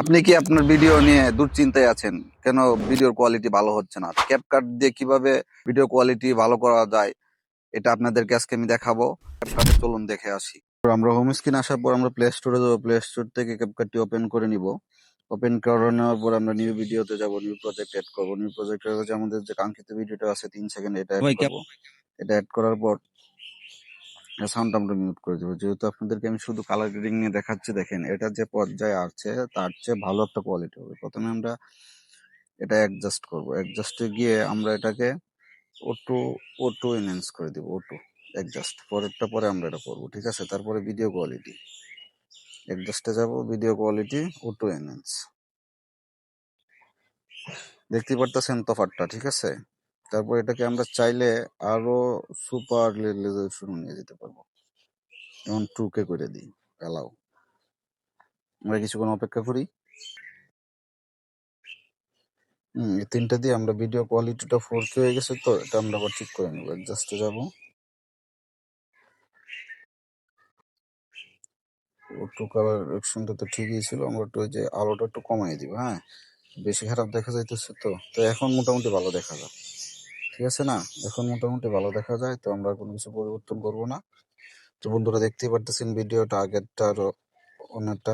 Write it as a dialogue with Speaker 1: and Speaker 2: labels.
Speaker 1: আপনি কি আপনার ভিডিও নিয়ে দুশ্চিন্তায় আছেন? কেন ভিডিওর কোয়ালিটি ভালো হচ্ছে না? ক্যাপকাট দিয়ে কিভাবে ভিডিও কোয়ালিটি ভালো করা যায় এটা আপনাদেরকে আজকে আমি দেখাবো। ক্যাপকাটে চলুন দেখে আসি। তো আমরা হোম স্ক্রিন আসার পর আমরা প্লে স্টোরে যাবো। প্লে স্টোর থেকে ক্যাপকাটটি ওপেন করে নিব। ওপেন করে নেওয়ার পর আমরা নিউ ভিডিওতে যাব, নিউ প্রজেক্ট এড করবো। নিউ প্রজেক্ট এর আমাদের যে কাঙ্ক্ষিত ভিডিওটা আছে 3 সেকেন্ড, এটা এড
Speaker 2: ভাই
Speaker 1: করবো। এটা এড করার পর সাউন্ড আমরা মিউট করে দেবো। যেহেতু আপনাদেরকে আমি শুধু কালার গ্রেডিং নিয়ে দেখাচ্ছি, দেখেন এটা যে পর্যায়ে আছে তার চেয়ে ভালো একটা কোয়ালিটি হবে। প্রথমে আমরা এটা অ্যাডজাস্ট করব। অ্যাডজাস্টে গিয়ে আমরা এটাকে অটো অটো এনহ্যান্স করে দিব। অটো অ্যাডজাস্ট পরেরটা পরে আমরা এটা করব, ঠিক আছে? তারপরে ভিডিও কোয়ালিটি, অ্যাডজাস্টে যাব, ভিডিও কোয়ালিটি, অটো এনহ্যান্স। দেখতে পারতেছেন তফাৎটা, ঠিক আছে? তারপর এটাকে আমরা চাইলে আরো সুপার রেজলিউশন নিয়ে যেতে পারবো। যেমন 2K করে দিই, অ্যালাউ। আমরা কিছুক্ষণ অপেক্ষা করি। এই 3টা দিয়ে আমরা ভিডিও কোয়ালিটিটা 4K হয়ে গেছে, তো এটা আমরা আবার ঠিক করে নেবো। অ্যাডজাস্টে যাবো, একটু কালেকশনটা তো ঠিকই ছিল, আমরা একটু ওই যে আলোটা একটু কমাই দিব। হ্যাঁ, বেশি খারাপ দেখা যাইতেছে, তো এখন মোটামুটি ভালো দেখা যায়, ঠিক আছে না? এখন মোটামুটি ভালো দেখা যায়, তো আমরা কোনো কিছু পরিবর্তন করব না। তো বন্ধুরা দেখতেই পারতেছেন ভিডিওটা আগেরটা আর অন্যটা